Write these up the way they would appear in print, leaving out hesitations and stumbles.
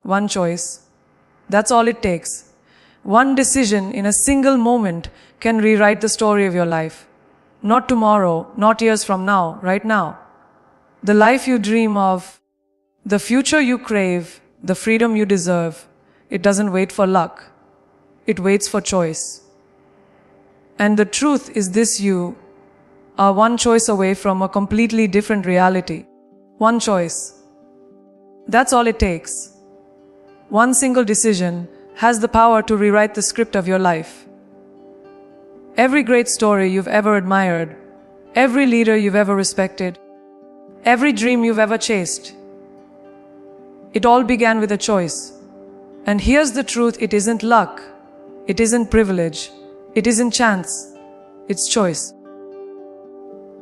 One choice. That's all it takes. One decision in a single moment can rewrite the story of your life. Not tomorrow, not years from now, right now. The life you dream of, the future you crave, the freedom you deserve, it doesn't wait for luck. It waits for choice. And the truth is this: you are one choice away from a completely different reality. One choice. That's all it takes. One single decision has the power to rewrite the script of your life. Every great story you've ever admired, every leader you've ever respected, every dream you've ever chased, it all began with a choice. And here's the truth: it isn't luck, it isn't privilege, it isn't chance, it's choice.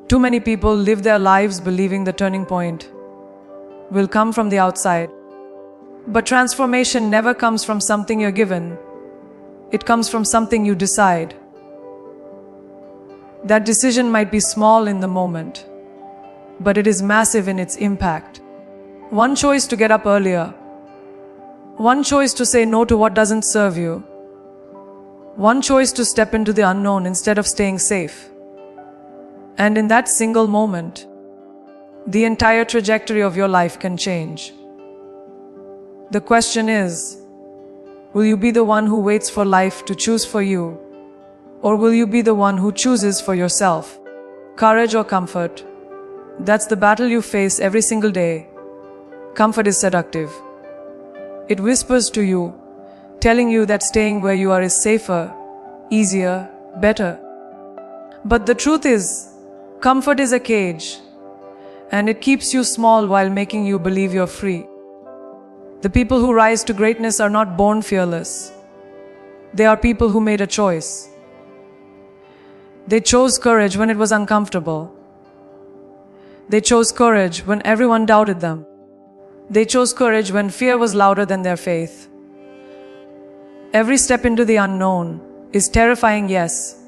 Too many people live their lives believing the turning point will come from the outside. But transformation never comes from something you're given. It comes from something you decide. That decision might be small in the moment, but it is massive in its impact. One choice to get up earlier. One choice to say no to what doesn't serve you. One choice to step into the unknown instead of staying safe. And in that single moment, the entire trajectory of your life can change. The question is, will you be the one who waits for life to choose for you? Or will you be the one who chooses for yourself? Courage or comfort? That's the battle you face every single day. Comfort is seductive. It whispers to you, telling you that staying where you are is safer, easier, better. But the truth is, comfort is a cage, and it keeps you small while making you believe you're free. The people who rise to greatness are not born fearless. They are people who made a choice. They chose courage when it was uncomfortable. They chose courage when everyone doubted them. They chose courage when fear was louder than their faith. Every step into the unknown is terrifying, yes,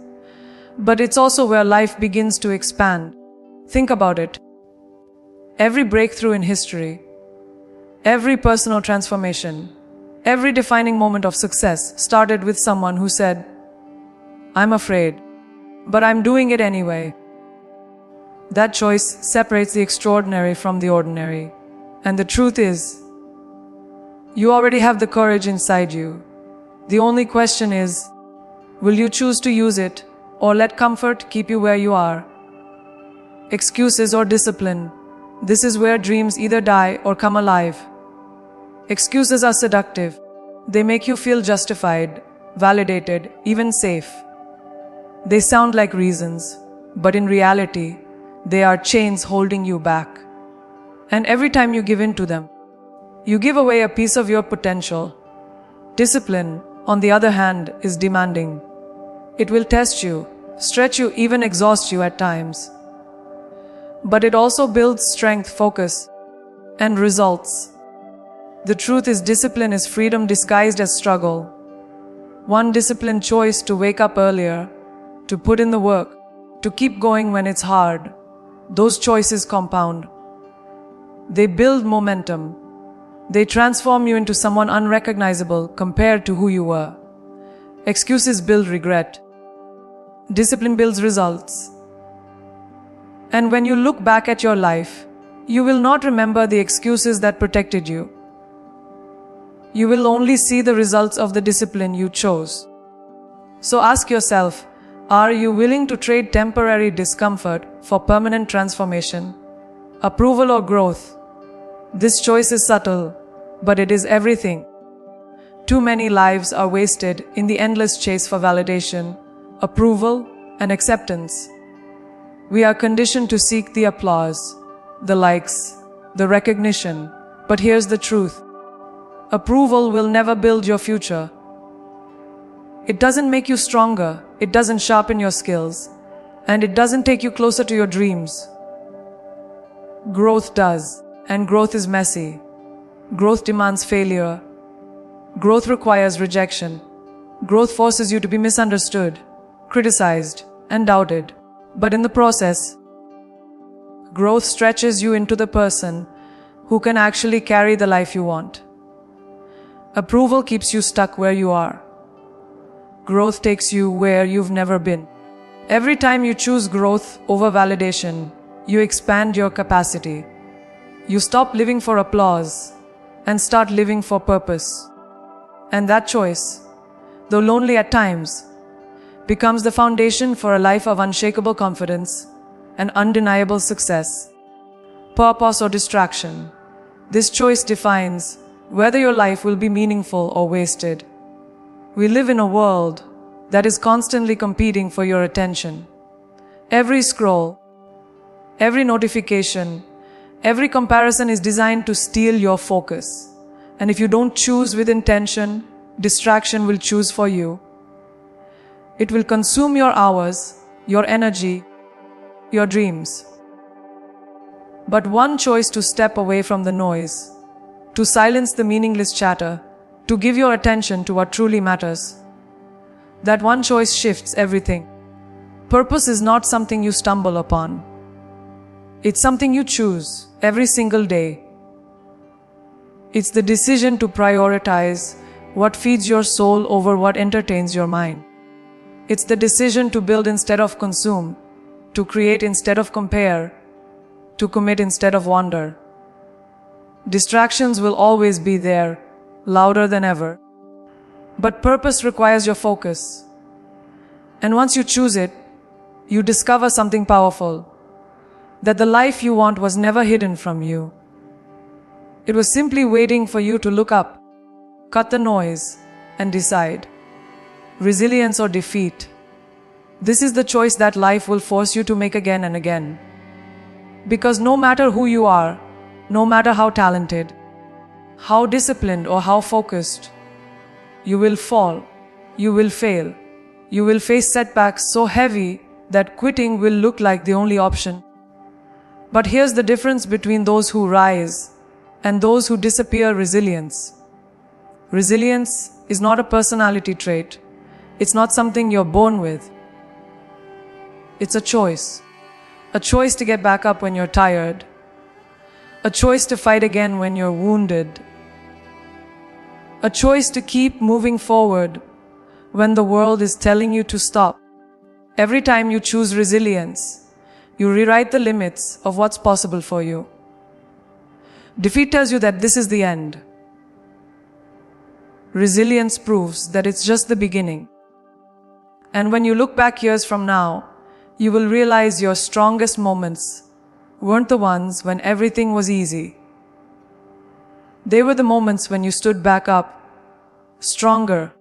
but it's also where life begins to expand. Think about it. Every breakthrough in history, every personal transformation, every defining moment of success started with someone who said, "I'm afraid, but I'm doing it anyway." That choice separates the extraordinary from the ordinary. And the truth is, you already have the courage inside you. The only question is, will you choose to use it or let comfort keep you where you are? Excuses or discipline? This is where dreams either die or come alive. Excuses are seductive. They make you feel justified, validated, even safe. They sound like reasons, but in reality, they are chains holding you back. And every time you give in to them, you give away a piece of your potential. Discipline, on the other hand, is demanding. It will test you, stretch you, even exhaust you at times. But it also builds strength, focus, and results. The truth is, discipline is freedom disguised as struggle. One disciplined choice to wake up earlier, to put in the work, to keep going when it's hard. Those choices compound. They build momentum. They transform you into someone unrecognizable compared to who you were. Excuses build regret. Discipline builds results. And when you look back at your life, you will not remember the excuses that protected you. You will only see the results of the discipline you chose. So ask yourself, are you willing to trade temporary discomfort for permanent transformation? Approval or growth? This choice is subtle, but it is everything. Too many lives are wasted in the endless chase for validation, approval, and acceptance. We are conditioned to seek the applause, the likes, the recognition. But here's the truth. Approval will never build your future. It doesn't make you stronger, it doesn't sharpen your skills, and it doesn't take you closer to your dreams. Growth does, and growth is messy. Growth demands failure. Growth requires rejection. Growth forces you to be misunderstood, criticized, and doubted. But in the process, growth stretches you into the person who can actually carry the life you want. Approval keeps you stuck where you are. Growth takes you where you've never been. Every time you choose growth over validation, you expand your capacity. You stop living for applause and start living for purpose. And that choice, though lonely at times, becomes the foundation for a life of unshakable confidence and undeniable success. Purpose or distraction. This choice defines whether your life will be meaningful or wasted. We live in a world that is constantly competing for your attention. Every scroll, every notification, every comparison is designed to steal your focus. And if you don't choose with intention, distraction will choose for you. It will consume your hours, your energy, your dreams. But one choice to step away from the noise, to silence the meaningless chatter, to give your attention to what truly matters. That one choice shifts everything. Purpose is not something you stumble upon. It's something you choose every single day. It's the decision to prioritize what feeds your soul over what entertains your mind. It's the decision to build instead of consume, to create instead of compare, to commit instead of wander. Distractions will always be there, louder than ever. But purpose requires your focus. And once you choose it, you discover something powerful. That the life you want was never hidden from you. It was simply waiting for you to look up, cut the noise, and decide. Resilience or defeat. This is the choice that life will force you to make again and again. Because no matter who you are, no matter how talented, how disciplined or how focused, you will fall, you will fail, you will face setbacks so heavy that quitting will look like the only option. But here's the difference between those who rise and those who disappear: resilience. Resilience is not a personality trait. It's not something you're born with. It's a choice. A choice to get back up when you're tired. A choice to fight again when you're wounded. A choice to keep moving forward when the world is telling you to stop. Every time you choose resilience, you rewrite the limits of what's possible for you. Defeat tells you that this is the end. Resilience proves that it's just the beginning. And when you look back years from now, you will realize your strongest moments weren't the ones when everything was easy. They were the moments when you stood back up, stronger,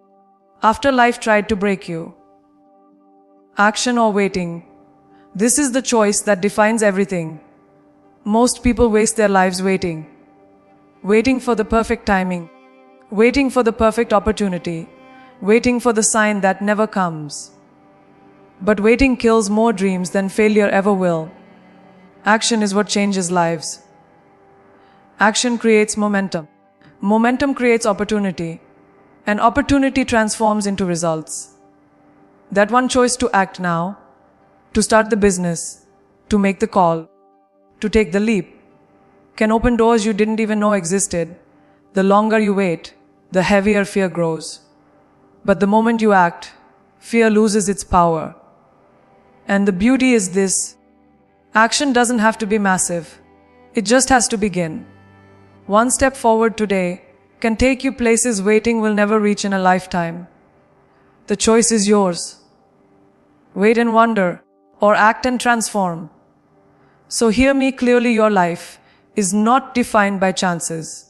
after life tried to break you. Action or waiting. This is the choice that defines everything. Most people waste their lives waiting. Waiting for the perfect timing. Waiting for the perfect opportunity. Waiting for the sign that never comes. But waiting kills more dreams than failure ever will. Action is what changes lives. Action creates momentum. Momentum creates opportunity. And opportunity transforms into results. That one choice to act now, to start the business, to make the call, to take the leap, can open doors you didn't even know existed. The longer you wait, the heavier fear grows. But the moment you act, fear loses its power. And the beauty is this: action doesn't have to be massive. It just has to begin. One step forward today can take you places waiting will never reach in a lifetime. The choice is yours. Wait and wonder, or act and transform. So hear me clearly: your life is not defined by chances.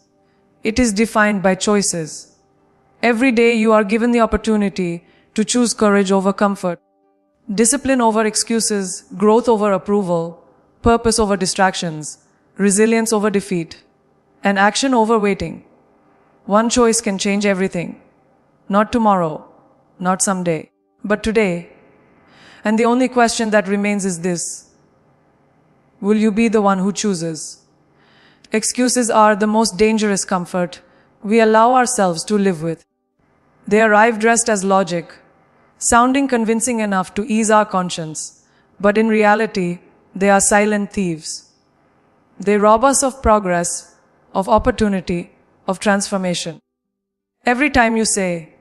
It is defined by choices. Every day you are given the opportunity to choose courage over comfort, discipline over excuses, growth over approval, purpose over distractions, resilience over defeat, and action over waiting. One choice can change everything. Not tomorrow, not someday, but today. And the only question that remains is this: will you be the one who chooses? Excuses are the most dangerous comfort we allow ourselves to live with. They arrive dressed as logic, sounding convincing enough to ease our conscience, but in reality, they are silent thieves. They rob us of progress, of opportunity, of transformation. Every time you say,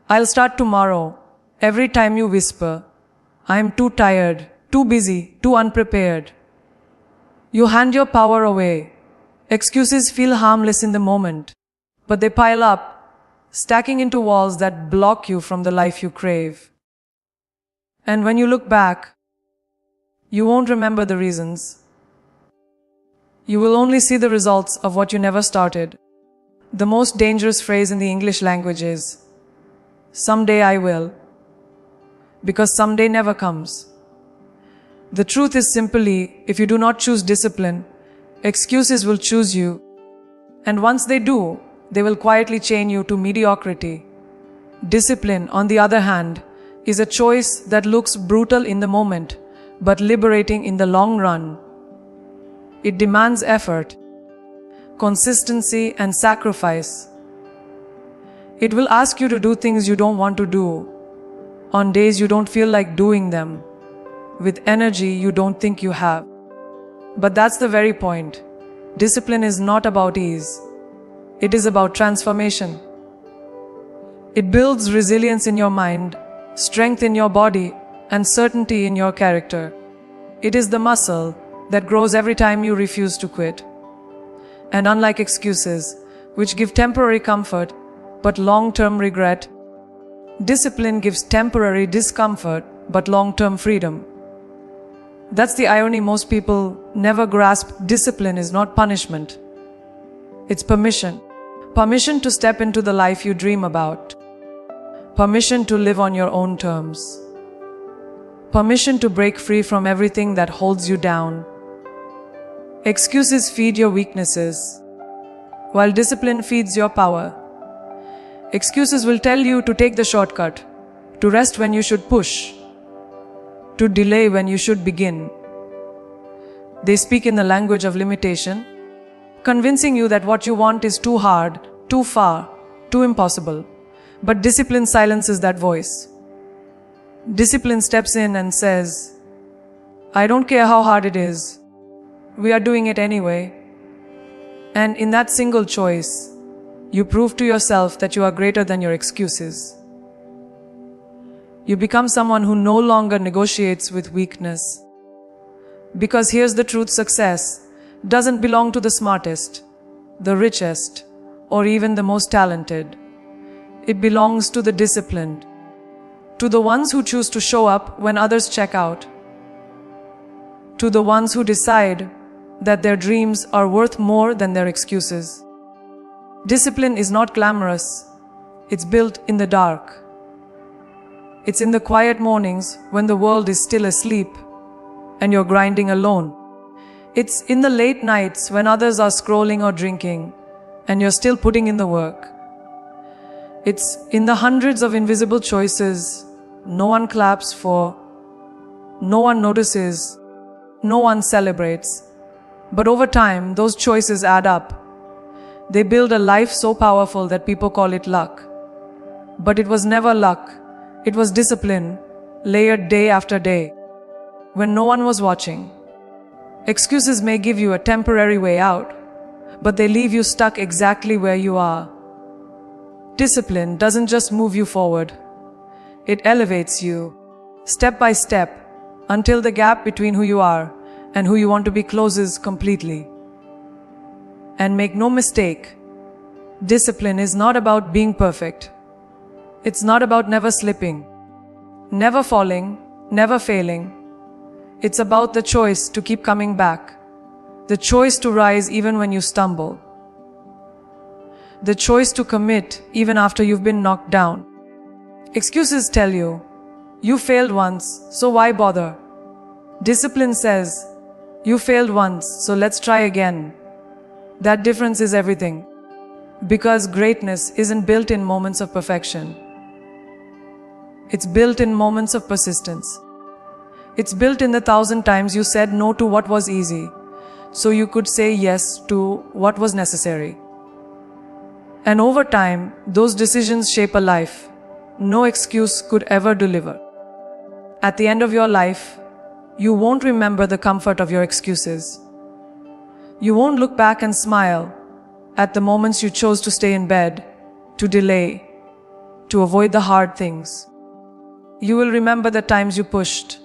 "I'll start tomorrow," every time you whisper, "I am too tired, too busy, too unprepared," you hand your power away. Excuses feel harmless in the moment, but they pile up, stacking into walls that block you from the life you crave. And when you look back, you won't remember the reasons. You will only see the results of what you never started. The most dangerous phrase in the English language is, "Someday I will," because someday never comes. The truth is simply, if you do not choose discipline, excuses will choose you. And once they do, they will quietly chain you to mediocrity. Discipline, on the other hand, is a choice that looks brutal in the moment, but liberating in the long run. It demands effort, consistency, and sacrifice. It will ask you to do things you don't want to do, on days you don't feel like doing them, with energy you don't think you have. But that's the very point. Discipline is not about ease. It is about transformation. It builds resilience in your mind, strength in your body, and certainty in your character. It is the muscle that grows every time you refuse to quit. And unlike excuses, which give temporary comfort but long-term regret, discipline gives temporary discomfort but long-term freedom. That's the irony most people never grasp. Discipline is not punishment. It's permission. Permission to step into the life you dream about. Permission to live on your own terms. Permission to break free from everything that holds you down. Excuses feed your weaknesses, while discipline feeds your power. Excuses will tell you to take the shortcut, to rest when you should push, to delay when you should begin. They speak in the language of limitation, convincing you that what you want is too hard, too far, too impossible. But discipline silences that voice. Discipline steps in and says, "I don't care how hard it is. We are doing it anyway." And in that single choice, you prove to yourself that you are greater than your excuses. You become someone who no longer negotiates with weakness. Because here's the truth: success doesn't belong to the smartest, the richest, or even the most talented. It belongs to the disciplined, to the ones who choose to show up when others check out, to the ones who decide that their dreams are worth more than their excuses. Discipline is not glamorous. It's built in the dark. It's in the quiet mornings when the world is still asleep and you're grinding alone. It's in the late nights when others are scrolling or drinking and you're still putting in the work. It's in the hundreds of invisible choices no one claps for, no one notices, no one celebrates. But over time, those choices add up. They build a life so powerful that people call it luck. But it was never luck. It was discipline, layered day after day, when no one was watching. Excuses may give you a temporary way out, but they leave you stuck exactly where you are. Discipline doesn't just move you forward. It elevates you, step by step, until the gap between who you are and who you want to be closes completely. And make no mistake, discipline is not about being perfect. It's not about never slipping, never falling, never failing. It's about the choice to keep coming back, the choice to rise even when you stumble, the choice to commit even after you've been knocked down. Excuses tell you, you failed once, so why bother? Discipline says, you failed once, so let's try again. That difference is everything. Because greatness isn't built in moments of perfection. It's built in moments of persistence. It's built in the 1,000 times you said no to what was easy, so you could say yes to what was necessary. And over time, those decisions shape a life no excuse could ever deliver. At the end of your life, you won't remember the comfort of your excuses. You won't look back and smile at the moments you chose to stay in bed, to delay, to avoid the hard things. You will remember the times you pushed,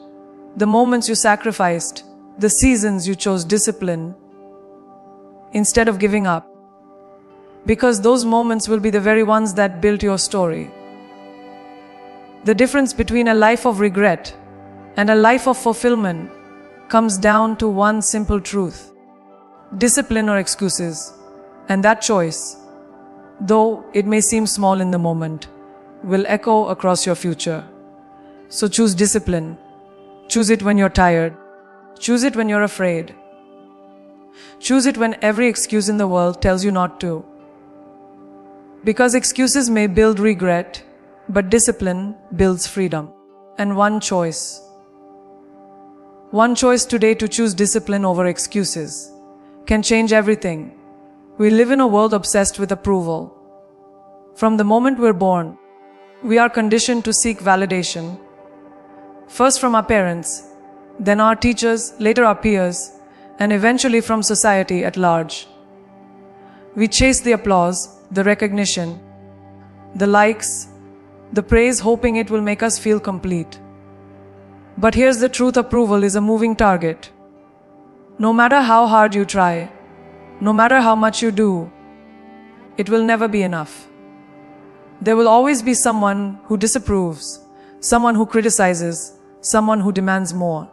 the moments you sacrificed, the seasons you chose discipline instead of giving up. Because those moments will be the very ones that built your story. The difference between a life of regret and a life of fulfillment comes down to one simple truth: discipline or excuses. And that choice, though it may seem small in the moment, will echo across your future. So choose discipline. Choose it when you're tired. Choose it when you're afraid. Choose it when every excuse in the world tells you not to. Because excuses may build regret, but discipline builds freedom. And one choice today to choose discipline over excuses can change everything. We live in a world obsessed with approval. From the moment we're born, we are conditioned to seek validation, first from our parents, then our teachers, later our peers, and eventually from society at large. We chase the applause, the recognition, the likes, the praise, hoping it will make us feel complete. But here's the truth: approval is a moving target. No matter how hard you try, no matter how much you do, it will never be enough. There will always be someone who disapproves, someone who criticizes, someone who demands more.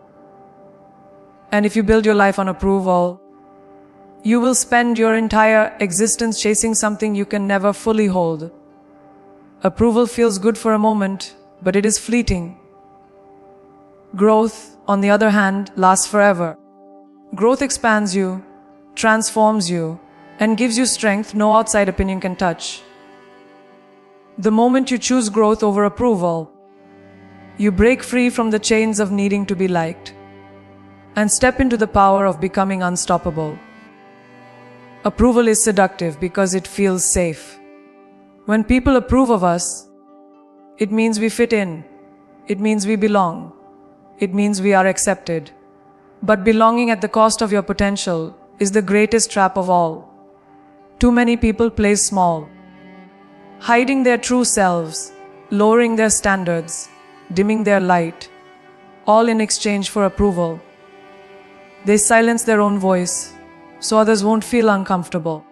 And if you build your life on approval, you will spend your entire existence chasing something you can never fully hold. Approval feels good for a moment, but it is fleeting. Growth, on the other hand, lasts forever. Growth expands you, transforms you, and gives you strength no outside opinion can touch. The moment you choose growth over approval, you break free from the chains of needing to be liked and step into the power of becoming unstoppable. Approval is seductive because it feels safe. When people approve of us, it means we fit in. It means we belong. It means we are accepted. But belonging at the cost of your potential is the greatest trap of all. Too many people play small, hiding their true selves, lowering their standards, dimming their light, all in exchange for approval. They silence their own voice so others won't feel uncomfortable.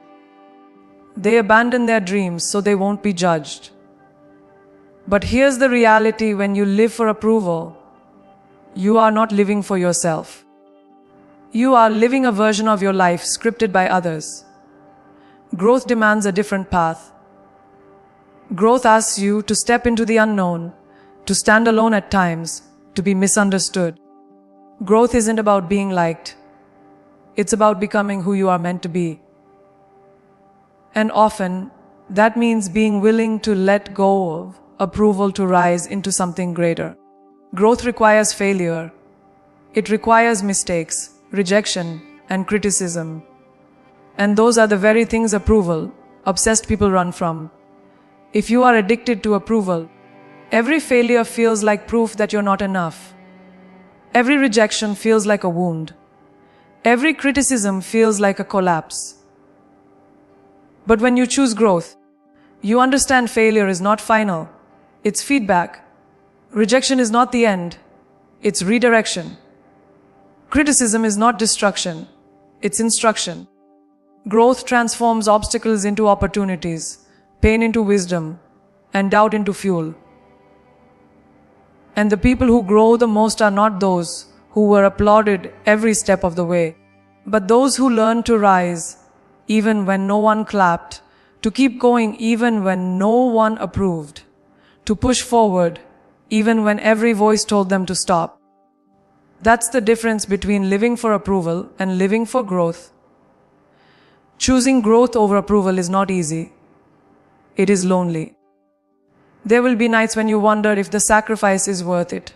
They abandon their dreams so they won't be judged. But here's the reality: when you live for approval, you are not living for yourself. You are living a version of your life scripted by others. Growth demands a different path. Growth asks you to step into the unknown, to stand alone at times, to be misunderstood. Growth isn't about being liked. It's about becoming who you are meant to be. And often, that means being willing to let go of approval to rise into something greater. Growth requires failure. It requires mistakes, rejection, and criticism. And those are the very things obsessed people run from. If you are addicted to approval, every failure feels like proof that you're not enough. Every rejection feels like a wound. Every criticism feels like a collapse. But when you choose growth, you understand failure is not final. It's feedback. Rejection is not the end. It's redirection. Criticism is not destruction. It's instruction. Growth transforms obstacles into opportunities, pain into wisdom, and doubt into fuel. And the people who grow the most are not those who were applauded every step of the way, but those who learn to rise even when no one clapped, to keep going even when no one approved, to push forward even when every voice told them to stop. That's the difference between living for approval and living for growth. Choosing growth over approval is not easy. It is lonely. There will be nights when you wonder if the sacrifice is worth it.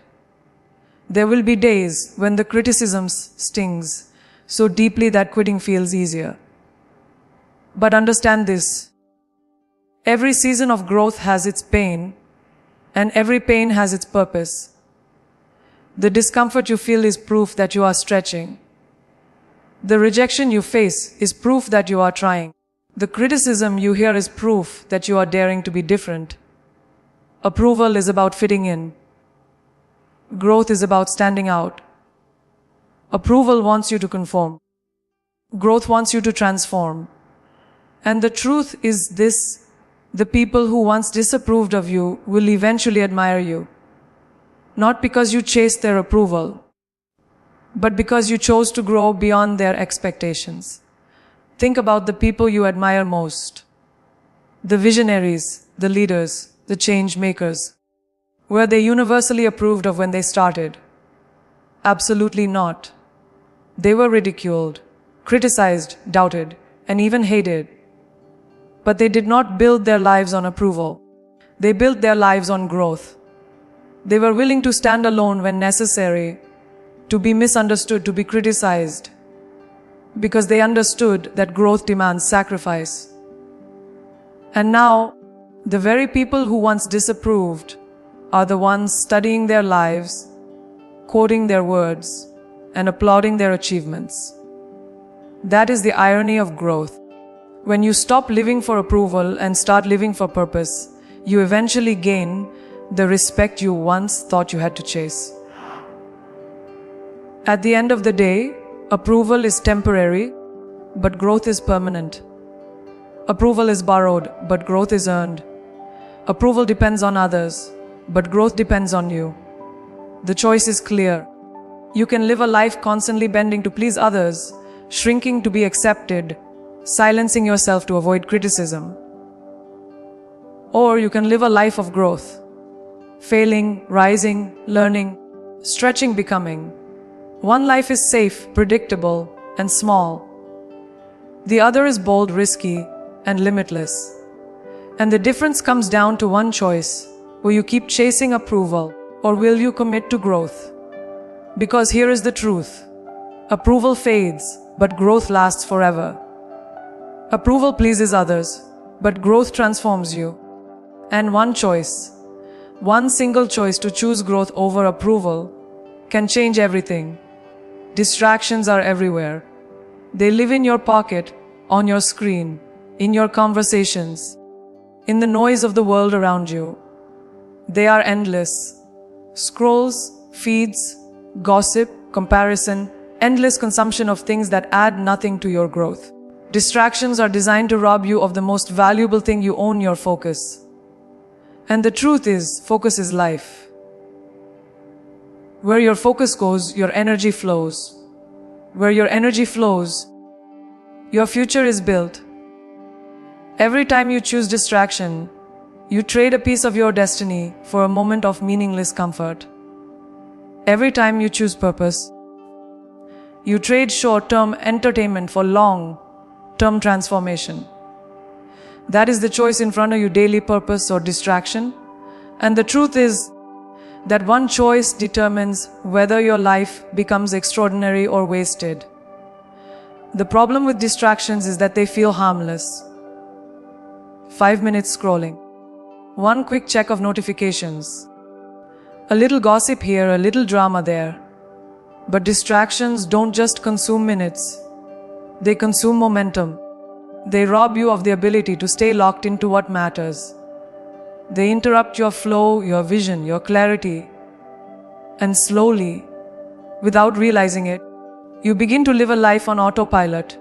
There will be days when the criticism stings so deeply that quitting feels easier. But understand this: every season of growth has its pain, and every pain has its purpose. The discomfort you feel is proof that you are stretching. The rejection you face is proof that you are trying. The criticism you hear is proof that you are daring to be different. Approval is about fitting in. Growth is about standing out. Approval wants you to conform. Growth wants you to transform. And the truth is this: the people who once disapproved of you will eventually admire you. Not because you chased their approval, but because you chose to grow beyond their expectations. Think about the people you admire most. The visionaries, the leaders, the change makers. Were they universally approved of when they started? Absolutely not. They were ridiculed, criticized, doubted, and even hated. But they did not build their lives on approval. They built their lives on growth. They were willing to stand alone when necessary, to be misunderstood, to be criticized, because they understood that growth demands sacrifice. And now, the very people who once disapproved are the ones studying their lives, quoting their words, and applauding their achievements. That is the irony of growth. When you stop living for approval and start living for purpose, you eventually gain the respect you once thought you had to chase. At the end of the day, approval is temporary, but growth is permanent. Approval is borrowed, but growth is earned. Approval depends on others, but growth depends on you. The choice is clear. You can live a life constantly bending to please others, shrinking to be accepted, silencing yourself to avoid criticism. Or you can live a life of growth, failing, rising, learning, stretching, becoming. One life is safe, predictable, and small. The other is bold, risky, and limitless. And the difference comes down to one choice. Will you keep chasing approval, or will you commit to growth? Because here is the truth. Approval fades, but growth lasts forever. Approval pleases others, but growth transforms you. And one choice, one single choice to choose growth over approval, can change everything. Distractions are everywhere. They live in your pocket, on your screen, in your conversations, in the noise of the world around you. They are endless. Scrolls, feeds, gossip, comparison, endless consumption of things that add nothing to your growth. Distractions are designed to rob you of the most valuable thing you own, your focus. And the truth is, focus is life. Where your focus goes, your energy flows. Where your energy flows, your future is built. Every time you choose distraction, you trade a piece of your destiny for a moment of meaningless comfort. Every time you choose purpose, you trade short-term entertainment for long-term transformation. That is the choice in front of you: daily purpose or distraction. And the truth is that one choice determines whether your life becomes extraordinary or wasted. The problem with distractions is that they feel harmless. 5 minutes scrolling, one quick check of notifications, a little gossip here, a little drama there. But distractions don't just consume minutes, they consume momentum. They rob you of the ability to stay locked into what matters. They interrupt your flow, your vision, your clarity. And slowly, without realizing it, you begin to live a life on autopilot.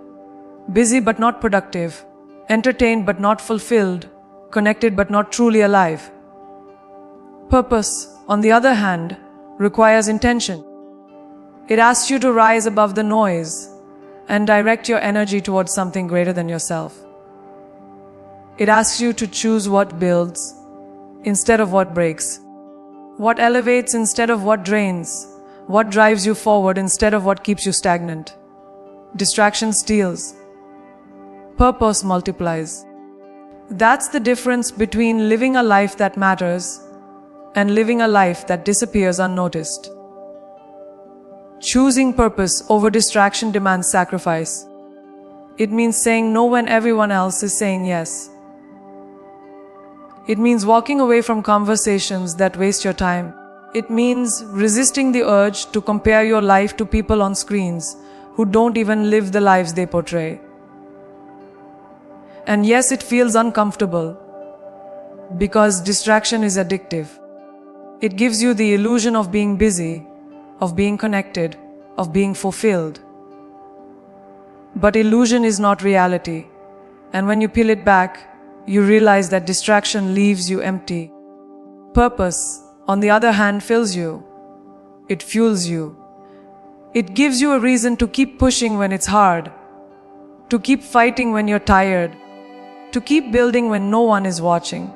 Busy but not productive, entertained but not fulfilled, connected but not truly alive. Purpose, on the other hand, requires intention. It asks you to rise above the noise and direct your energy towards something greater than yourself. It asks you to choose what builds instead of what breaks, what elevates instead of what drains, what drives you forward instead of what keeps you stagnant. Distraction steals. Purpose multiplies. That's the difference between living a life that matters and living a life that disappears unnoticed. Choosing purpose over distraction demands sacrifice. It means saying no when everyone else is saying yes. It means walking away from conversations that waste your time. It means resisting the urge to compare your life to people on screens who don't even live the lives they portray. And yes, it feels uncomfortable because distraction is addictive. It gives you the illusion of being busy, of being connected, of being fulfilled. But illusion is not reality. And when you peel it back, you realize that distraction leaves you empty. Purpose, on the other hand, fills you. It fuels you. It gives you a reason to keep pushing when it's hard, to keep fighting when you're tired, to keep building when no one is watching.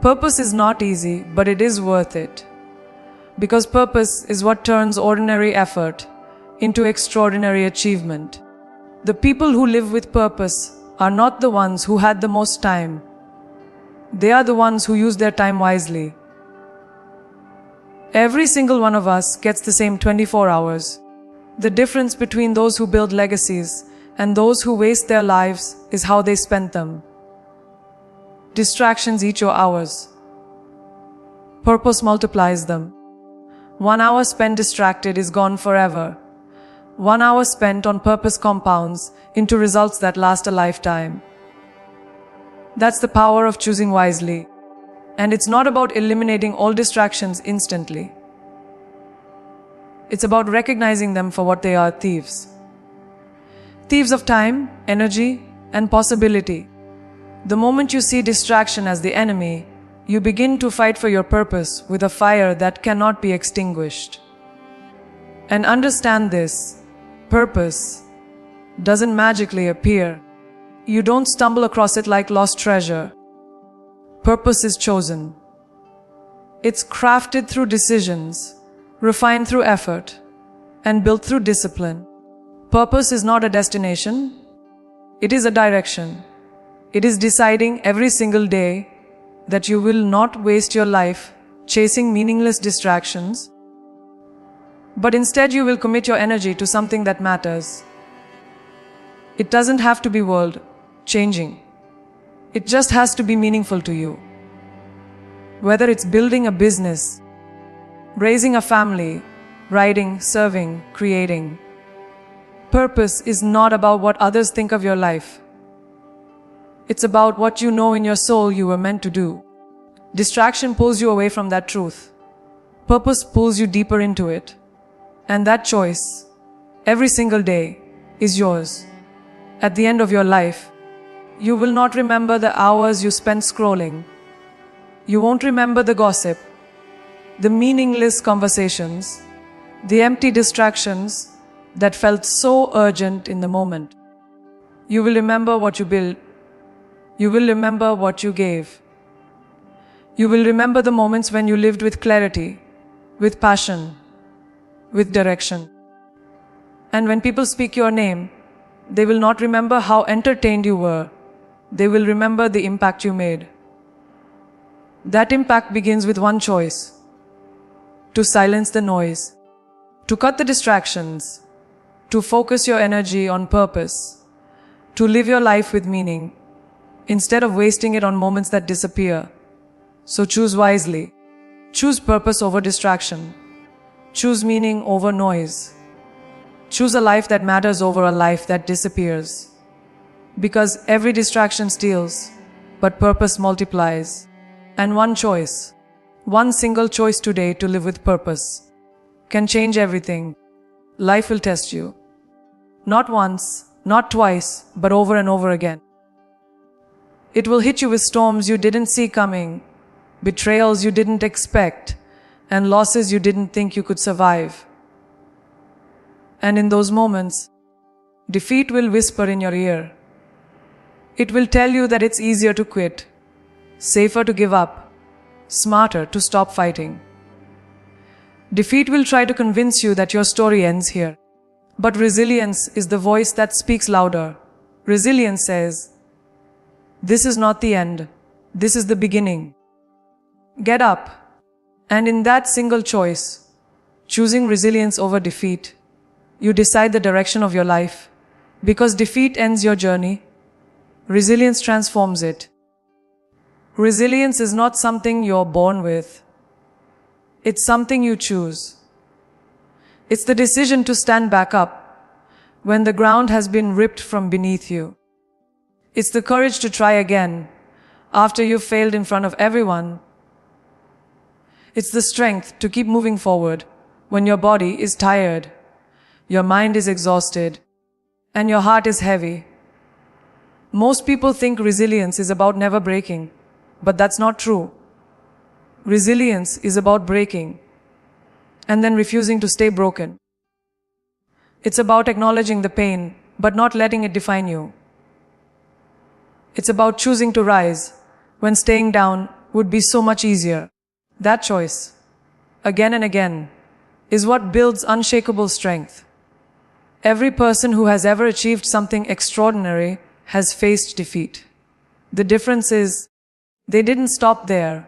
Purpose is not easy, but it is worth it. Because purpose is what turns ordinary effort into extraordinary achievement. The people who live with purpose are not the ones who had the most time. They are the ones who use their time wisely. Every single one of us gets the same 24 hours. The difference between those who build legacies and those who waste their lives is how they spend them. Distractions eat your hours. Purpose multiplies them. 1 hour spent distracted is gone forever. 1 hour spent on purpose compounds into results that last a lifetime. That's the power of choosing wisely. And it's not about eliminating all distractions instantly. It's about recognizing them for what they are: thieves. Thieves of time, energy, and possibility. The moment you see distraction as the enemy, you begin to fight for your purpose with a fire that cannot be extinguished. And understand this: purpose doesn't magically appear. You don't stumble across it like lost treasure. Purpose is chosen. It's crafted through decisions, refined through effort, and built through discipline. Purpose is not a destination. It is a direction. It is deciding every single day that you will not waste your life chasing meaningless distractions, but instead you will commit your energy to something that matters. It doesn't have to be world-changing. It just has to be meaningful to you. Whether it's building a business, raising a family, writing, serving, creating. Purpose is not about what others think of your life. It's about what you know in your soul you were meant to do. Distraction pulls you away from that truth. Purpose pulls you deeper into it. And that choice, every single day, is yours. At the end of your life, you will not remember the hours you spent scrolling. You won't remember the gossip, the meaningless conversations, the empty distractions that felt so urgent in the moment. You will remember what you built. You will remember what you gave. You will remember the moments when you lived with clarity, with passion, with direction. And when people speak your name, they will not remember how entertained you were. They will remember the impact you made. That impact begins with one choice: to silence the noise, to cut the distractions, to focus your energy on purpose, to live your life with meaning, instead of wasting it on moments that disappear. So choose wisely. Choose purpose over distraction. Choose meaning over noise. Choose a life that matters over a life that disappears. Because every distraction steals, but purpose multiplies. And one choice, one single choice today to live with purpose, can change everything. Life will test you. Not once, not twice, but over and over again. It will hit you with storms you didn't see coming, betrayals you didn't expect, and losses you didn't think you could survive. And in those moments, defeat will whisper in your ear. It will tell you that it's easier to quit, safer to give up, smarter to stop fighting. Defeat will try to convince you that your story ends here. But resilience is the voice that speaks louder. Resilience says, "This is not the end. This is the beginning." Get up. And in that single choice, choosing resilience over defeat, you decide the direction of your life. Because defeat ends your journey, resilience transforms it. Resilience is not something you're born with. It's something you choose. It's the decision to stand back up when the ground has been ripped from beneath you. It's the courage to try again after you've failed in front of everyone. It's the strength to keep moving forward when your body is tired, your mind is exhausted, and your heart is heavy. Most people think resilience is about never breaking, but that's not true. Resilience is about breaking and then refusing to stay broken. It's about acknowledging the pain, but not letting it define you. It's about choosing to rise when staying down would be so much easier. That choice, again and again, is what builds unshakable strength. Every person who has ever achieved something extraordinary has faced defeat. The difference is, they didn't stop there.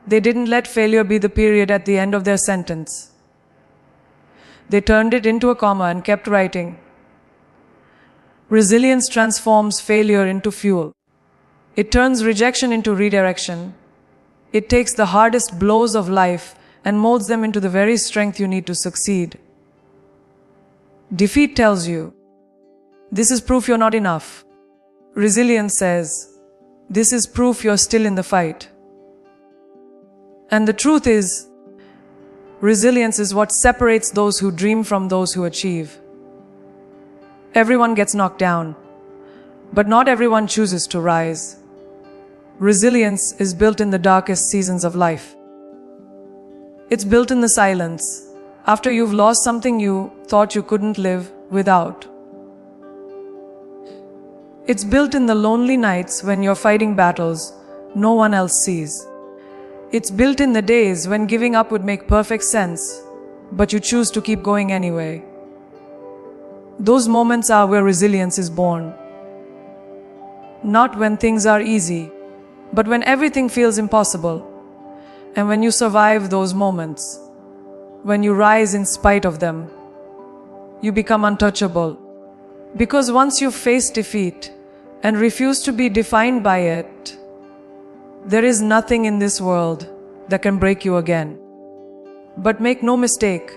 They didn't let failure be the period at the end of their sentence. They turned it into a comma and kept writing. Resilience transforms failure into fuel. It turns rejection into redirection. It takes the hardest blows of life and molds them into the very strength you need to succeed. Defeat tells you, this is proof you're not enough. Resilience says, this is proof you're still in the fight. And the truth is, resilience is what separates those who dream from those who achieve. Everyone gets knocked down, but not everyone chooses to rise. Resilience is built in the darkest seasons of life. It's built in the silence, after you've lost something you thought you couldn't live without. It's built in the lonely nights when you're fighting battles no one else sees. It's built in the days when giving up would make perfect sense, but you choose to keep going anyway. Those moments are where resilience is born. Not when things are easy, but when everything feels impossible. And when you survive those moments, when you rise in spite of them, you become untouchable. Because once you face defeat and refuse to be defined by it, there is nothing in this world that can break you again. But make no mistake,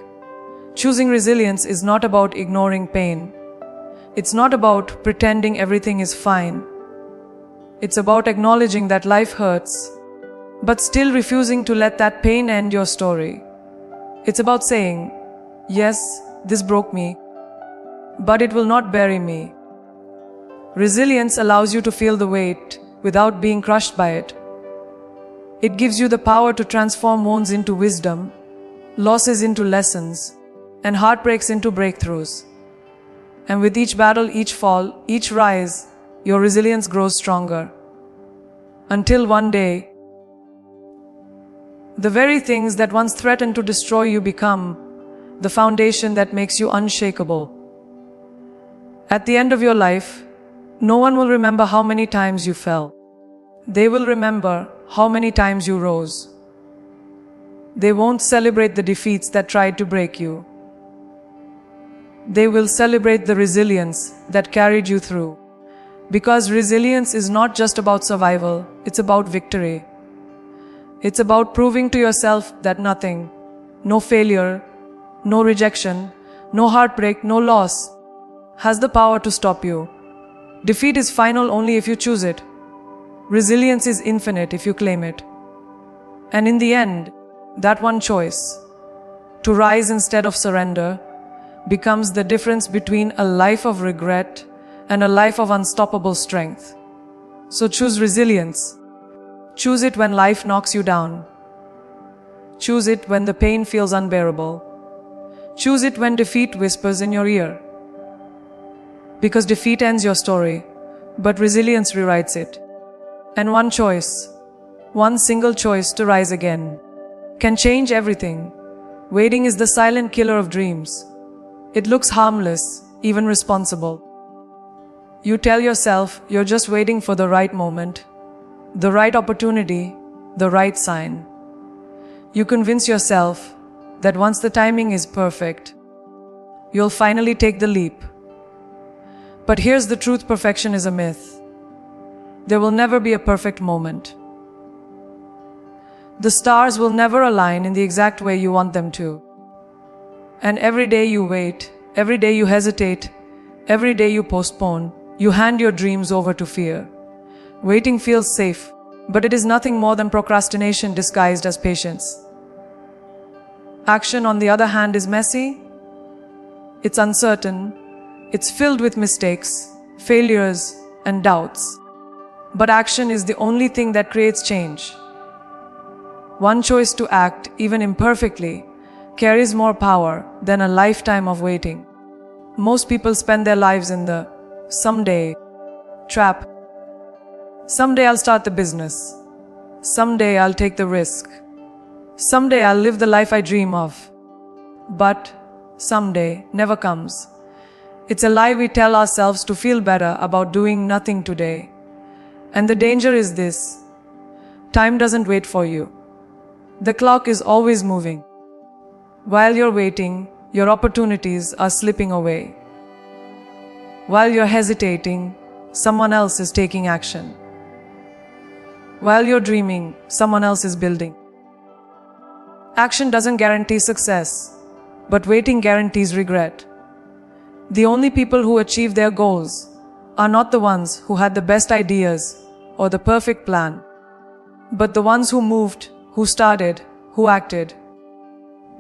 choosing resilience is not about ignoring pain. It's not about pretending everything is fine. It's about acknowledging that life hurts, but still refusing to let that pain end your story. It's about saying, yes, this broke me, but it will not bury me. Resilience allows you to feel the weight without being crushed by it. It gives you the power to transform wounds into wisdom, losses into lessons, and heartbreaks into breakthroughs. And with each battle, each fall, each rise, your resilience grows stronger. Until one day, the very things that once threatened to destroy you become the foundation that makes you unshakable. At the end of your life, no one will remember how many times you fell. They will remember how many times you rose. They won't celebrate the defeats that tried to break you. They will celebrate the resilience that carried you through. Because resilience is not just about survival, it's about victory. It's about proving to yourself that nothing, no failure, no rejection, no heartbreak, no loss, has the power to stop you. Defeat is final only if you choose it. Resilience is infinite if you claim it. And in the end, that one choice, to rise instead of surrender, becomes the difference between a life of regret and a life of unstoppable strength. So choose resilience. Choose it when life knocks you down. Choose it when the pain feels unbearable. Choose it when defeat whispers in your ear. Because defeat ends your story, but resilience rewrites it. And one choice, one single choice to rise again, can change everything. Waiting is the silent killer of dreams. It looks harmless, even responsible. You tell yourself you're just waiting for the right moment, the right opportunity, the right sign. You convince yourself that once the timing is perfect, you'll finally take the leap. But here's the truth: perfection is a myth. There will never be a perfect moment. The stars will never align in the exact way you want them to. And every day you wait, every day you hesitate, every day you postpone, You hand your dreams over to fear. Waiting feels safe, but it is nothing more than procrastination disguised as patience. Action, on the other hand, is messy. It's uncertain. It's filled with mistakes, failures, and doubts. But action is the only thing that creates change. One choice to act, even imperfectly, carries more power than a lifetime of waiting. Most people spend their lives in the someday trap. Someday I'll start the business. Someday I'll take the risk. Someday I'll live the life I dream of. But someday never comes. It's a lie we tell ourselves to feel better about doing nothing today. And the danger is this: time doesn't wait for you. The clock is always moving. While you're waiting, your opportunities are slipping away. While you're hesitating, someone else is taking action. While you're dreaming, someone else is building. Action doesn't guarantee success, but waiting guarantees regret. The only people who achieve their goals are not the ones who had the best ideas or the perfect plan, but the ones who moved, who started, who acted.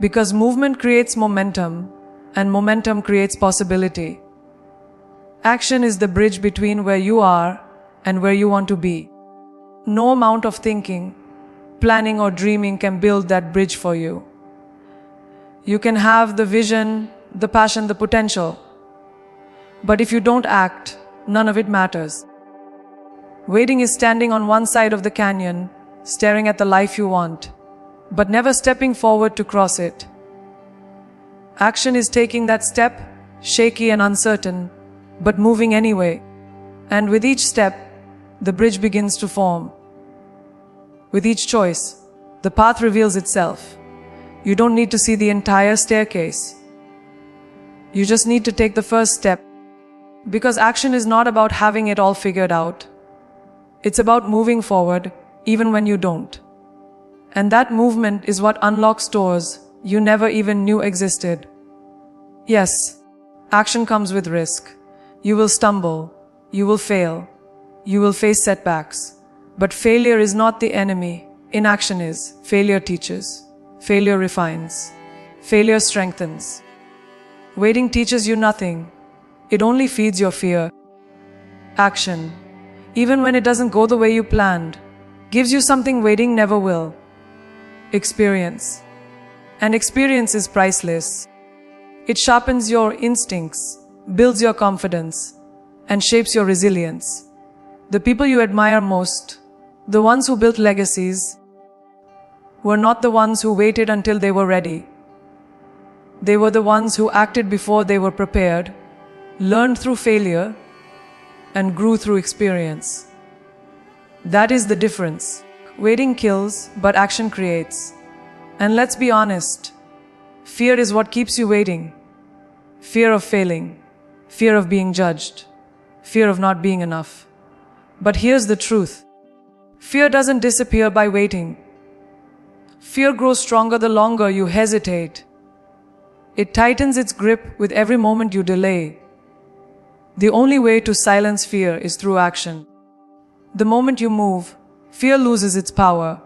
Because movement creates momentum, and momentum creates possibility. Action is the bridge between where you are and where you want to be. No amount of thinking, planning, or dreaming can build that bridge for you. You can have the vision, the passion, the potential. But if you don't act, none of it matters. Waiting is standing on one side of the canyon, staring at the life you want, but never stepping forward to cross it. Action is taking that step, shaky and uncertain, but moving anyway. And with each step, the bridge begins to form. With each choice, the path reveals itself. You don't need to see the entire staircase. You just need to take the first step. Because action is not about having it all figured out. It's about moving forward, even when you don't. And that movement is what unlocks doors you never even knew existed. Yes, action comes with risk. You will stumble. You will fail. You will face setbacks. But failure is not the enemy. Inaction is. Failure teaches. Failure refines. Failure strengthens. Waiting teaches you nothing. It only feeds your fear. Action, even when it doesn't go the way you planned, gives you something waiting never will. Experience. And experience is priceless. It sharpens your instincts, builds your confidence, and shapes your resilience. The people you admire most, the ones who built legacies, were not the ones who waited until they were ready. They were the ones who acted before they were prepared, learned through failure, and grew through experience. That is the difference. Waiting kills, but action creates. And let's be honest, fear is what keeps you waiting. Fear of failing, fear of being judged, fear of not being enough. But here's the truth. Fear doesn't disappear by waiting. Fear grows stronger the longer you hesitate. It tightens its grip with every moment you delay. The only way to silence fear is through action. The moment you move, fear loses its power.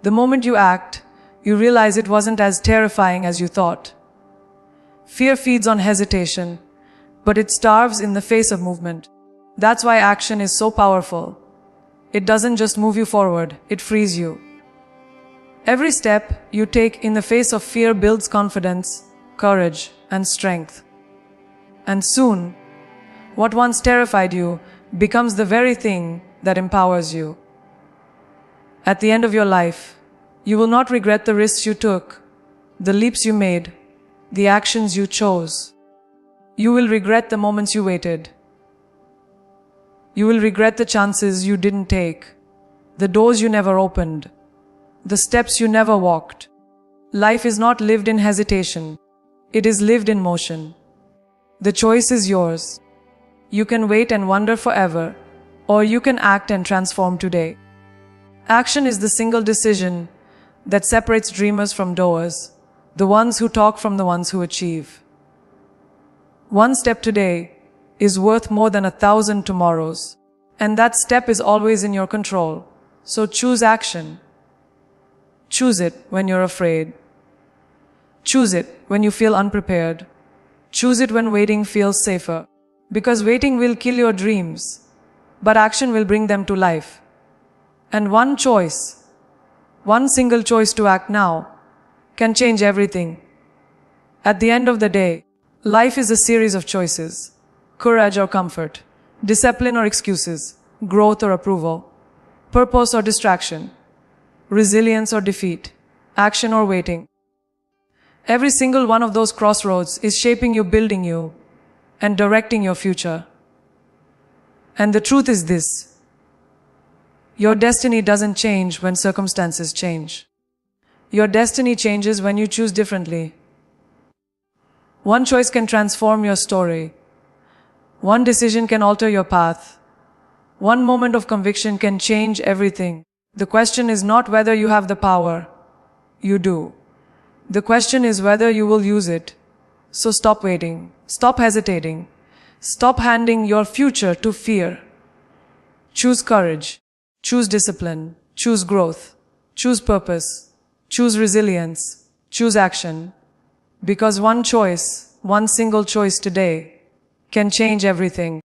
The moment you act, you realize it wasn't as terrifying as you thought. Fear feeds on hesitation, but it starves in the face of movement. That's why action is so powerful. It doesn't just move you forward, it frees you. Every step you take in the face of fear builds confidence, courage, and strength. And soon, what once terrified you becomes the very thing that empowers you. At the end of your life, you will not regret the risks you took, the leaps you made, the actions you chose. You will regret the moments you waited. You will regret the chances you didn't take, the doors you never opened, the steps you never walked. Life is not lived in hesitation. It is lived in motion. The choice is yours. You can wait and wonder forever, or you can act and transform today. Action is the single decision that separates dreamers from doers, the ones who talk from the ones who achieve. One step today, is worth more than 1,000 tomorrows. And that step is always in your control. So choose action. Choose it when you're afraid. Choose it when you feel unprepared. Choose it when waiting feels safer. Because waiting will kill your dreams, but action will bring them to life. And one choice, one single choice to act now, can change everything. At the end of the day, life is a series of choices. Courage or comfort, discipline or excuses, growth or approval, purpose or distraction, resilience or defeat, action or waiting. Every single one of those crossroads is shaping you, building you, and directing your future. And the truth is this: your destiny doesn't change when circumstances change. Your destiny changes when you choose differently. One choice can transform your story. One decision can alter your path. One moment of conviction can change everything. The question is not whether you have the power. You do. The question is whether you will use it. So stop waiting. Stop hesitating. Stop handing your future to fear. Choose courage. Choose discipline. Choose growth. Choose purpose. Choose resilience. Choose action. Because one choice, one single choice today, can change everything.